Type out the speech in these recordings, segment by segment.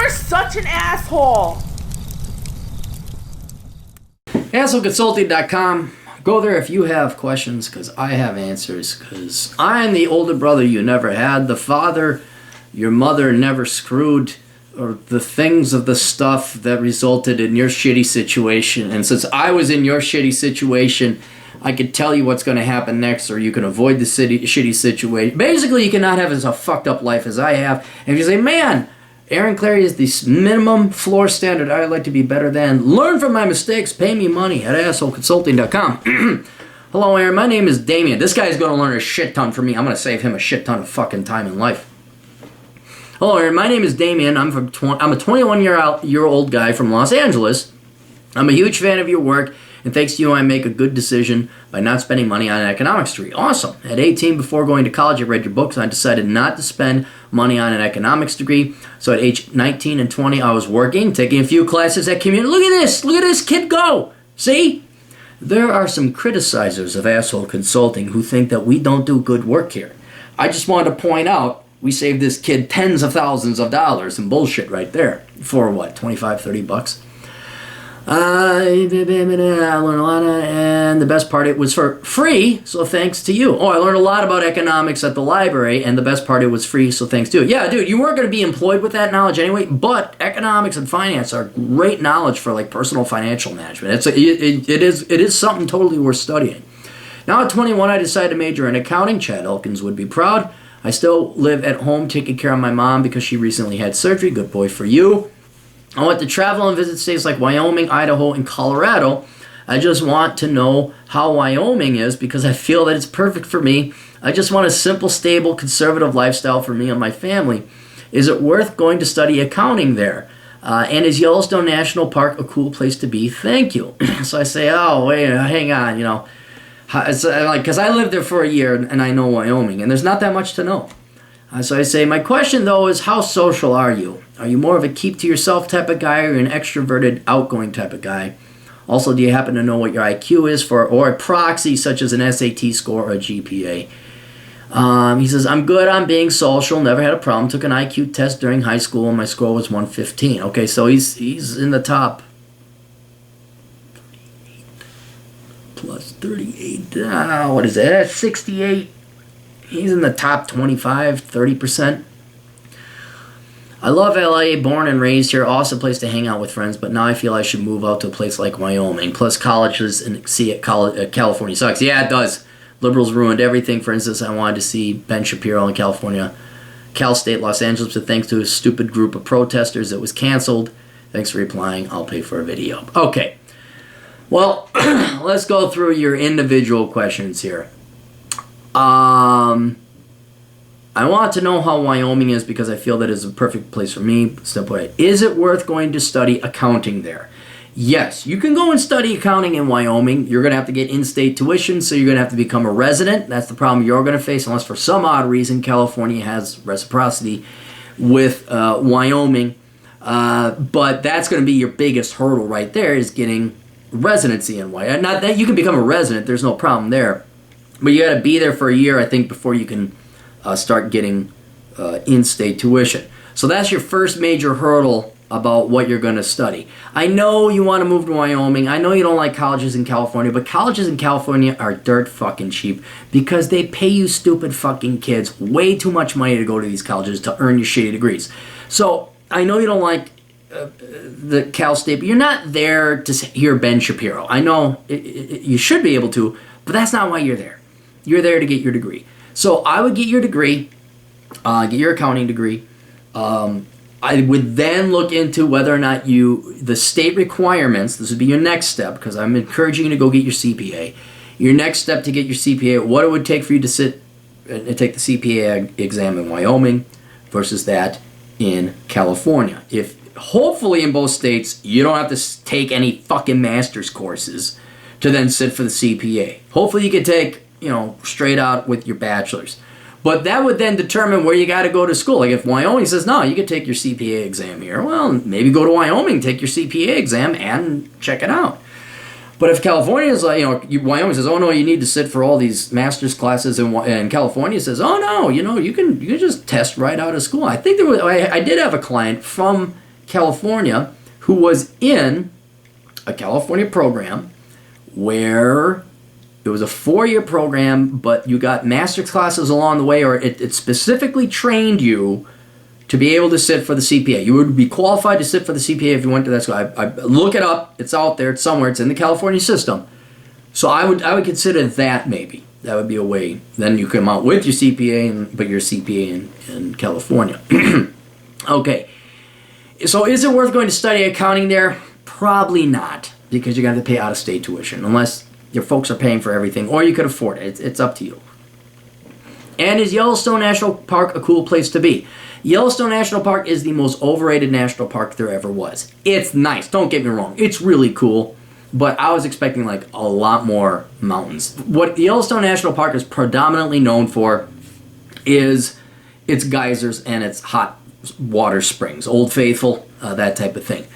You're such an asshole. AssholeConsulting.com. Go there if you have questions, because I have answers, because I'm the older brother you never had, the father your mother never screwed, or the things of the stuff that resulted in your shitty situation. And since I was in your shitty situation, I could tell you what's going to happen next, or you can avoid the shitty situation. Basically, you cannot have as a fucked up life as I have. And if you say, man, Aaron Clary is the minimum floor standard I'd like to be better than, learn from my mistakes, pay me money at AssholeConsulting.com. Hello, Aaron. My name is Damien. This guy's going to learn a shit ton from me. I'm going to save him a shit ton of fucking time in life. Hello, Aaron. My name is Damien. I'm a 21-year-old guy from Los Angeles. I'm a huge fan of your work, and thanks to you, I make a good decision by not spending money on an economics degree. Awesome. At 18, before going to college, I read your books, and I decided not to spend money on an economics degree. So at age 19 and 20, I was working, taking a few classes at community. Look at this kid go. See? There are some criticizers of Asshole Consulting who think that we don't do good work here. I just wanted to point out, we saved this kid tens of thousands of dollars in bullshit right there. For what, 25, 30 bucks? I learned a lot, and the best part, it was for free, so thanks to you. Oh, I learned a lot about economics at the library, and the best part, it was free, so thanks to you. Yeah, dude, you weren't going to be employed with that knowledge anyway, but economics and finance are great knowledge for, like, personal financial management. It is something totally worth studying. Now at 21, I decided to major in accounting. Chad Elkins would be proud. I still live at home taking care of my mom because she recently had surgery. Good boy for you. I want to travel and visit states like Wyoming, Idaho, and Colorado. I just want to know how Wyoming is because I feel that it's perfect for me. I just want a simple, stable, conservative lifestyle for me and my family. Is it worth going to study accounting there? And is Yellowstone National Park a cool place to be? Thank you. So I say, oh, wait, hang on, you know. Because I lived there for a year and I know Wyoming, and there's not that much to know. So I say, my question, though, is how social are you? Are you more of a keep-to-yourself type of guy or an extroverted, outgoing type of guy? Also, do you happen to know what your IQ is or a proxy, such as an SAT score or a GPA? He says, I'm good on being social, never had a problem. Took an IQ test during high school, and my score was 115. Okay, so he's in the top. Plus 38. What is that? That's 68. He's in the top 25, 30%. I love LA, born and raised here. Awesome place to hang out with friends, but now I feel I should move out to a place like Wyoming. Plus colleges and see it. California sucks. Yeah, it does. Liberals ruined everything. For instance, I wanted to see Ben Shapiro in California. Cal State, Los Angeles, but thanks to a stupid group of protesters, it was canceled. Thanks for replying. I'll pay for a video. Okay. Well, let's go through your individual questions here. I want to know how Wyoming is because I feel that is a perfect place for me. Simple. Is it worth going to study accounting there? Yes, you can go and study accounting in Wyoming. You're going to have to get in-state tuition, so you're going to have to become a resident. That's the problem you're going to face, unless for some odd reason California has reciprocity with Wyoming. But that's going to be your biggest hurdle right there, is getting residency in Wyoming. Not that you can become a resident, there's no problem there. But you got to be there for a year, I think, before you can start getting in-state tuition. So that's your first major hurdle about what you're going to study. I know you want to move to Wyoming. I know you don't like colleges in California, but colleges in California are dirt fucking cheap because they pay you stupid fucking kids way too much money to go to these colleges to earn your shitty degrees. So I know you don't like the Cal State, but you're not there to hear Ben Shapiro. I know you should be able to, but that's not why you're there. You're there to get your degree. So I would get your degree, get your accounting degree. I would then look into whether or not the state requirements, this would be your next step, because I'm encouraging you to go get your CPA. Your next step to get your CPA, what it would take for you to sit and take the CPA exam in Wyoming versus that in California. Hopefully in both states, you don't have to take any fucking master's courses to then sit for the CPA. Hopefully you could take, straight out with your bachelor's. But that would then determine where you got to go to school. Like if Wyoming says, no, you could take your CPA exam here. Well, maybe go to Wyoming, take your CPA exam, and check it out. But if California is like, Wyoming says, oh no, you need to sit for all these master's classes, and California says, oh no, you can just test right out of school. I think I did have a client from California who was in a California program where it was a 4-year program, but you got master classes along the way, or it specifically trained you to be able to sit for the CPA. You would be qualified to sit for the CPA if you went to that school. I look it up. It's out there. It's somewhere. It's in the California system. So I would consider that maybe. That would be a way. Then you come out with your CPA, but your CPA in California. Okay. So is it worth going to study accounting there? Probably not, because you're going to have to pay out-of-state tuition, unless your folks are paying for everything, or you could afford it. It's up to you. And is Yellowstone National Park a cool place to be? Yellowstone National Park is the most overrated national park there ever was. It's nice, don't get me wrong. It's really cool, but I was expecting like a lot more mountains. What Yellowstone National Park is predominantly known for is its geysers and its hot water springs, Old Faithful, that type of thing.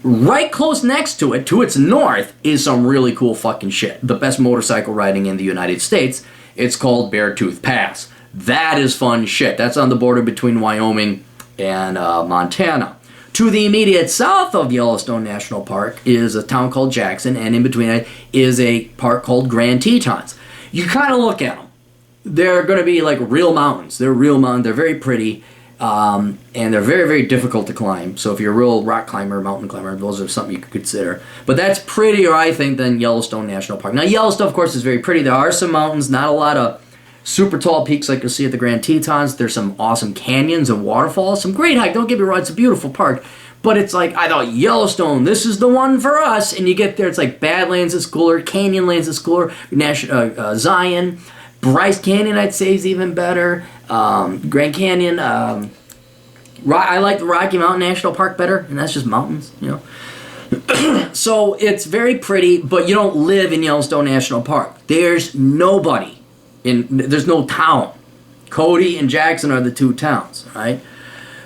Right close next to it, to its north, is some really cool fucking shit. The best motorcycle riding in the United States. It's called Beartooth Pass. That is fun shit. That's on the border between Wyoming and Montana. To the immediate south of Yellowstone National Park is a town called Jackson, and in between it is a park called Grand Tetons. You kind of look at them. They're going to be like real mountains. They're real mountains. They're very pretty. And they're very, very difficult to climb. So if you're a real rock climber, mountain climber, those are something you could consider. But that's prettier, I think, than Yellowstone National Park. Now, Yellowstone, of course, is very pretty. There are some mountains, not a lot of super tall peaks like you'll see at the Grand Tetons. There's some awesome canyons and waterfalls. Some great hike. Don't get me wrong, it's a beautiful park. But it's like, I thought, Yellowstone, this is the one for us. And you get there, it's like Badlands is cooler, Canyonlands is cooler, Zion. Bryce Canyon, I'd say, is even better. Grand Canyon. I like the Rocky Mountain National Park better, and that's just mountains, you know. So it's very pretty, but you don't live in Yellowstone National Park. There's nobody. There's no town. Cody and Jackson are the two towns, right?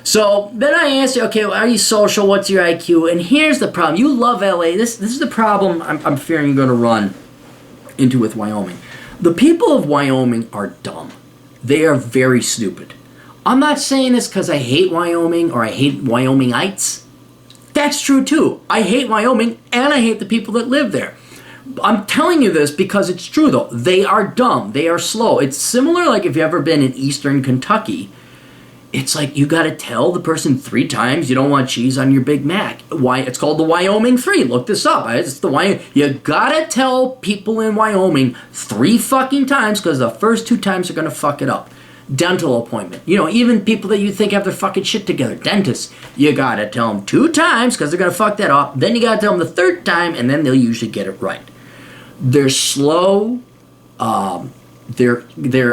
So then I asked you, okay, well, are you social? What's your IQ? And here's the problem. You love LA. This is the problem I'm fearing you're going to run into with Wyoming. The people of Wyoming are dumb. They are very stupid. I'm not saying this because I hate Wyoming or I hate Wyomingites. That's true too. I hate Wyoming and I hate the people that live there. I'm telling you this because it's true though. They are dumb. They are slow. It's similar like if you've ever been in eastern Kentucky. It's like you got to tell the person 3 times you don't want cheese on your Big Mac. Why? It's called the Wyoming 3. Look this up. It's the Wyoming. You got to tell people in Wyoming 3 fucking times because the first 2 times are going to fuck it up. Dental appointment. You know, even people that you think have their fucking shit together. Dentists. You got to tell them 2 times because they're going to fuck that up. Then you got to tell them the 3rd time and then they'll usually get it right. They're slow. They're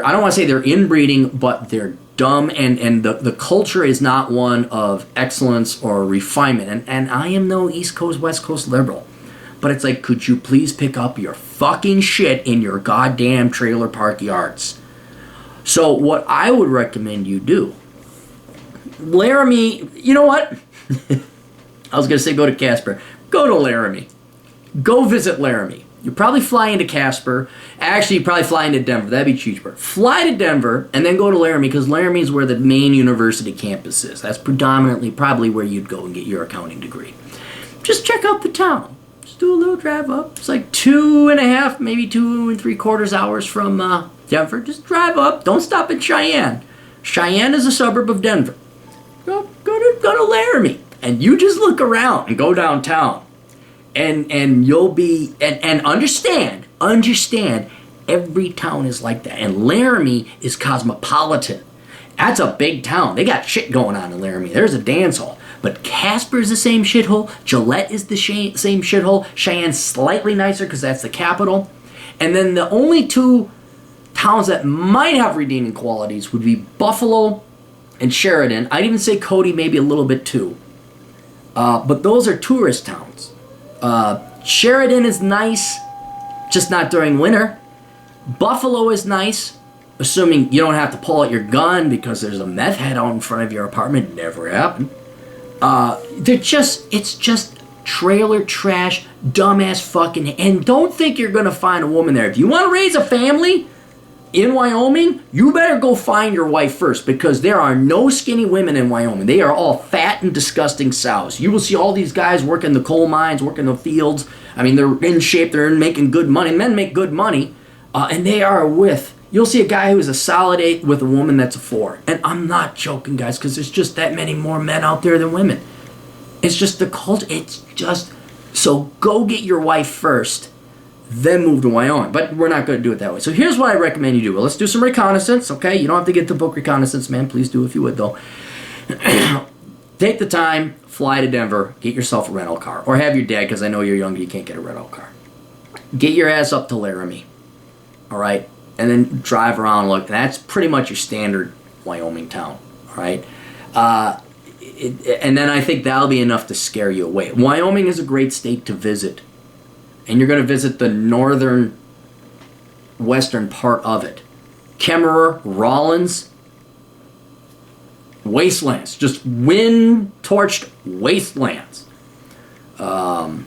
I don't want to say they're inbreeding, but they're dumb, and the culture is not one of excellence or refinement. And I am no East Coast, West Coast liberal. But it's like, could you please pick up your fucking shit in your goddamn trailer park yards? So what I would recommend you do, Laramie, you know what? I was going to say go to Casper. Go to Laramie. Go visit Laramie. You probably fly into Casper. Actually, you probably fly into Denver. That'd be cheaper. Fly to Denver and then go to Laramie because Laramie is where the main university campus is. That's predominantly probably where you'd go and get your accounting degree. Just check out the town. Just do a little drive up. It's like 2.5, maybe 2 3/4 hours from Denver. Just drive up. Don't stop at Cheyenne. Cheyenne is a suburb of Denver. Go to Laramie. And you just look around and go downtown. And you'll be, and understand, every town is like that. And Laramie is cosmopolitan. That's a big town. They got shit going on in Laramie. There's a dance hall. But Casper is the same shithole. Gillette is the same shithole. Cheyenne's slightly nicer because that's the capital. And then the only 2 towns that might have redeeming qualities would be Buffalo and Sheridan. I'd even say Cody maybe a little bit too. But those are tourist towns. Sheridan is nice, just not during winter. Buffalo is nice, assuming you don't have to pull out your gun because there's a meth head out in front of your apartment. Never happened. It's just trailer trash, dumbass fucking, and don't think you're gonna find a woman there. If you want to raise a family, in Wyoming, you better go find your wife first, because there are no skinny women in Wyoming. They are all fat and disgusting sows. You will see all these guys working the coal mines, working the fields. I mean, they're in shape, they're making good money. Men make good money, and they are you'll see a guy who's a solid 8 with a woman that's a 4. And I'm not joking, guys, because there's just that many more men out there than women. It's just the culture. It's just, so go get your wife first, then move to Wyoming. But we're not going to do it that way. So here's what I recommend you do. Well, let's do some reconnaissance, okay? You don't have to get the book Reconnaissance Man. Please do if you would, though. Take the time, fly to Denver, get yourself a rental car. Or have your dad, because I know you're young, you can't get a rental car. Get your ass up to Laramie, all right? And then drive around. Look, that's pretty much your standard Wyoming town, all right? And then I think that'll be enough to scare you away. Wyoming is a great state to visit. And you're going to visit the northern western part of it. Kemmerer, Rawlins, wastelands. Just wind-torched wastelands. What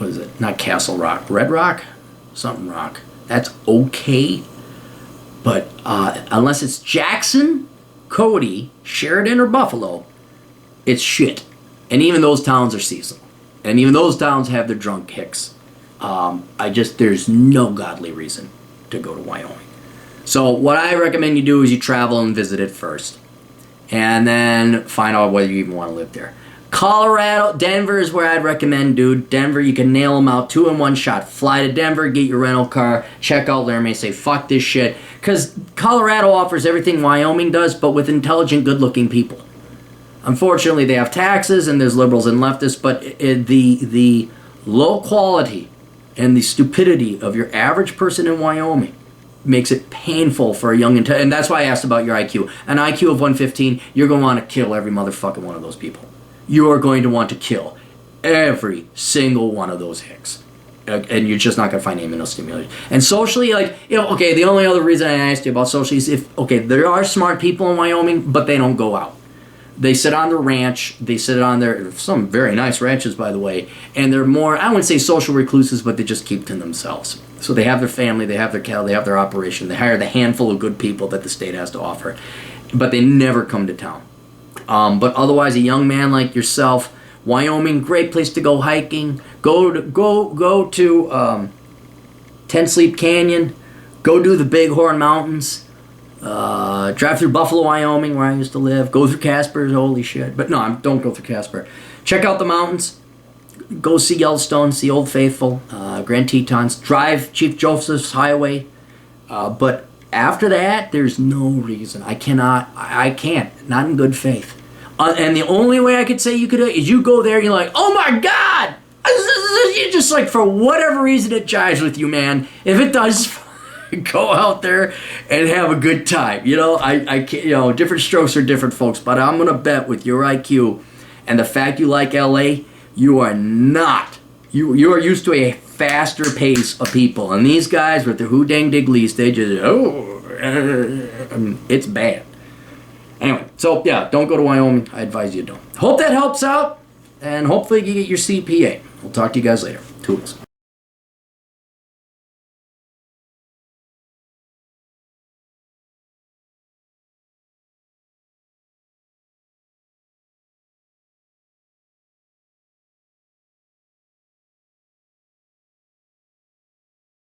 is it? Not Castle Rock. Red Rock? Something Rock. That's okay. But unless it's Jackson, Cody, Sheridan, or Buffalo, it's shit. And even those towns are seasonal. And even those towns have their drunk hicks. There's no godly reason to go to Wyoming. So what I recommend you do is you travel and visit it first. And then find out whether you even want to live there. Colorado, Denver is where I'd recommend, dude. Denver, you can nail them out 2 in 1 shot. Fly to Denver, get your rental car, check out Laramie, say, fuck this shit. Because Colorado offers everything Wyoming does, but with intelligent, good-looking people. Unfortunately, they have taxes, and there's liberals and leftists, but the low quality and the stupidity of your average person in Wyoming makes it painful for a young, and that's why I asked about your IQ. An IQ of 115, you're going to want to kill every motherfucking one of those people. You are going to want to kill every single one of those hicks. And you're just not going to find any stimulation. And socially, okay, the only other reason I asked you about socially is there are smart people in Wyoming, but they don't go out. They sit on the ranch. They sit on some very nice ranches, by the way. And they're more, I wouldn't say social recluses, but they just keep to themselves. So they have their family, they have their cattle, they have their operation. They hire the handful of good people that the state has to offer. But they never come to town. But otherwise, a young man like yourself, Wyoming, great place to go hiking. Go to Ten Sleep Canyon. Go do the Bighorn Mountains. Drive through Buffalo, Wyoming, where I used to live. Go through Casper, holy shit. But no, don't go through Casper. Check out the mountains. Go see Yellowstone, see Old Faithful, Grand Tetons. Drive Chief Joseph's Highway. But after that, there's no reason. I can't. Not in good faith. And the only way I could say you could is you go there and you're like, oh my God! You just for whatever reason it jives with you, man. If it does, go out there and have a good time. I can't, different strokes for different folks, but I'm going to bet with your IQ and the fact you like LA, you are not. You are used to a faster pace of people. And these guys with their hoo-dang-dig-lees, they just, it's bad. Anyway, so yeah, don't go to Wyoming. I advise you don't. Hope that helps out, and hopefully you get your CPA. We'll talk to you guys later. Toodles.